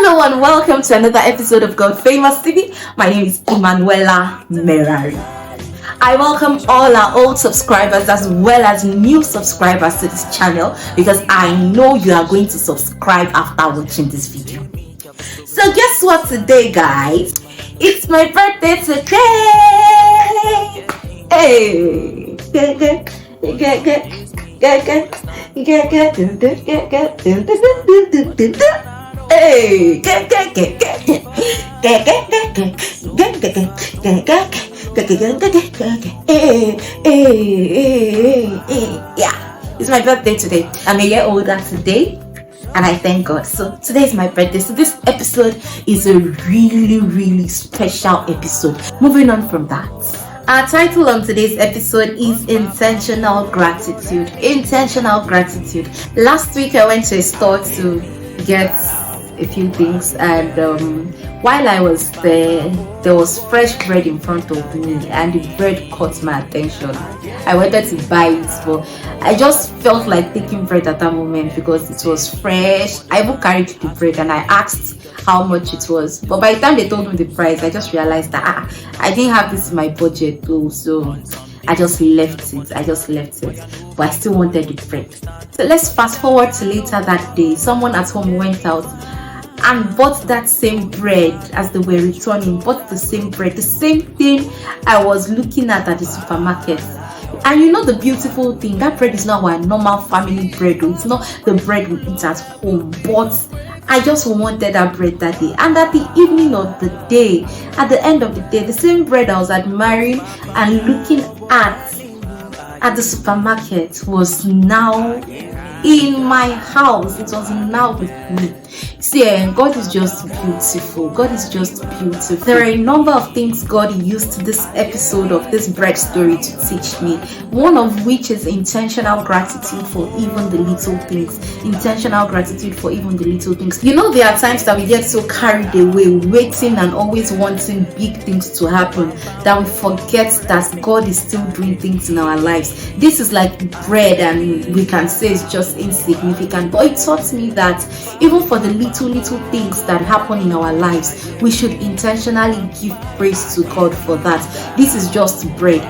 Hello and welcome to another episode of God Famous TV. My name is Emanuela Merari. I welcome all our old subscribers as well as new subscribers to this channel because I know you are going to subscribe after watching this video. So guess what today, guys? It's my birthday today! Hey! Hey, yeah, it's my birthday today. I'm a year older today, and I thank God. So today is my birthday. So this episode is a really special episode. Moving on from that, our title on today's episode is Intentional Gratitude. Intentional gratitude. Last week I went to a store to get a few things, and while I was there was fresh bread in front of me, and the bread caught my attention. I wanted to buy it, but I just felt like taking bread at that moment because it was fresh. I even carried the bread and I asked how much it was, but by the time they told me the price, I just realized that I didn't have this in my budget though, so I just left it, but I still wanted the bread. So let's fast forward to later that day. Someone at home went out and bought that same bread as they were returning, bought the same bread, the same thing I was looking at the supermarket. And you know the beautiful thing, that bread is not our normal family bread, it's not the bread we eat at home, but I just wanted that bread that day. And at the evening of the day, at the end of the day, the same bread I was admiring and looking at the supermarket was now in my house. It was now with me. See, God is just beautiful. God is just beautiful. There are a number of things God used this episode of this bread story to teach me. One of which is intentional gratitude for even the little things. Intentional gratitude for even the little things. You know, there are times that we get so carried away, waiting and always wanting big things to happen, that we forget that God is still doing things in our lives. This is like bread, and we can say it's just insignificant, but it taught me that even for the little things that happen in our lives, we should intentionally give praise to God for that. This is just bread,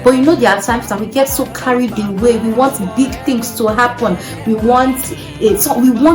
but you know, there are times that we get so carried away. We want big things to happen. We want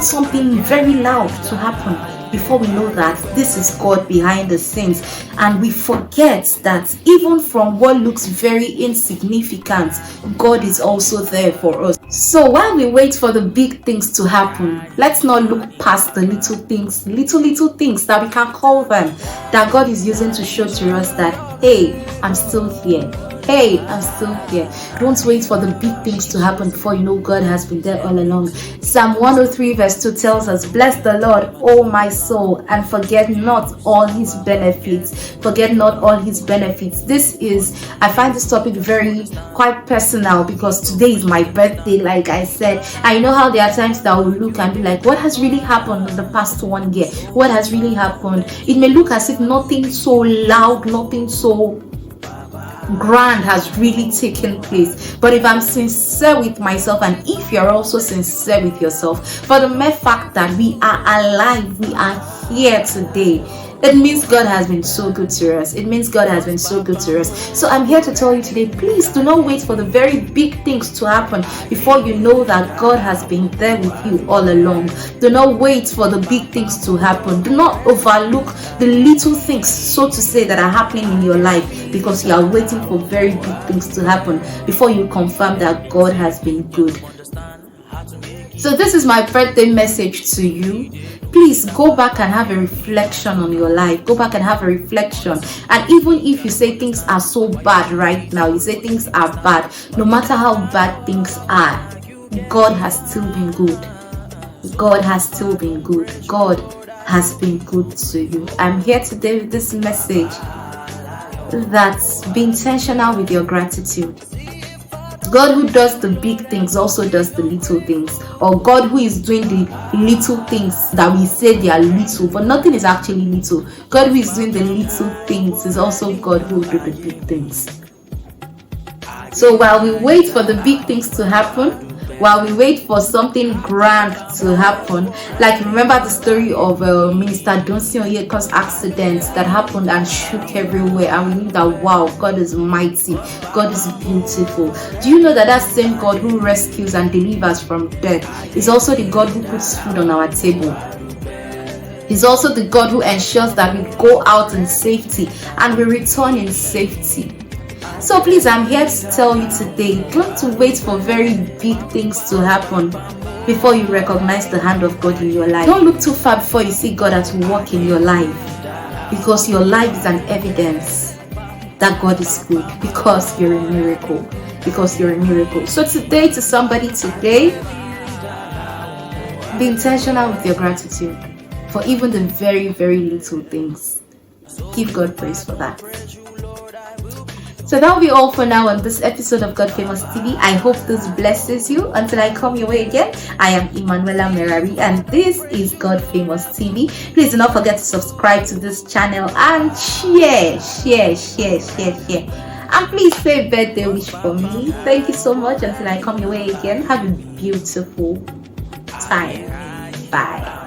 something very loud to happen before we know that this is God behind the scenes, and we forget that even from what looks very insignificant, God is also there for us. So while we wait for the big things to happen, let's not look past the little things that we can call them, that God is using to show to us that, hey, I'm still here. Hey, I'm still here. Don't wait for the big things to happen before you know God has been there all along. Psalm 103 verse 2 tells us, bless the Lord, O my soul, and forget not all his benefits. Forget not all his benefits. I find this topic quite personal because today is my birthday, like I said. I know how there are times that we'll look and be like, what has really happened in the past 1 year? What has really happened? It may look as if nothing so loud, nothing so grand has really taken place, but if I'm sincere with myself, and if you're also sincere with yourself, for the mere fact that we are alive, we are here today, it means God has been so good to us. So I'm here to tell you today, please do not wait for the very big things to happen before you know that God has been there with you all along. Do not wait for the big things to happen. Do not overlook the little things, so to say, that are happening in your life because you are waiting for very big things to happen before you confirm that God has been good. So this is my birthday message to you. Please go back and have a reflection on your life. Go back and have a reflection. And even if you say things are so bad right now, you say things are bad, no matter how bad things are, God has still been good. God has still been good. God has been good to you. I'm here today with this message that be intentional with your gratitude. God who does the big things also does the little things, or God who is doing the little things that we say they are little, but nothing is actually little. God who is doing the little things is also God who will do the big things. So while we wait for the big things to happen, while we wait for something grand to happen. Like, remember the story of Minister Dunsin Oyekan's accident that happened and shook everywhere, and we knew that, wow, God is mighty, God is beautiful. Do you know that that same God who rescues and delivers from death is also the God who puts food on our table? He's also the God who ensures that we go out in safety and we return in safety. So please, I'm here to tell you today, don't wait for very big things to happen before you recognize the hand of God in your life. Don't look too far before you see God at work in your life, because your life is an evidence that God is good, because you're a miracle. Because you're a miracle. So today, to somebody today, be intentional with your gratitude for even the very, very little things. Give God praise for that. So that'll be all for now on this episode of God Famous TV. I hope this blesses you. Until I come your way again, I am Emanuela Merari, and this is God Famous TV. Please do not forget to subscribe to this channel and share. And please say a birthday wish for me. Thank you so much. Until I come your way again, have a beautiful time. Bye.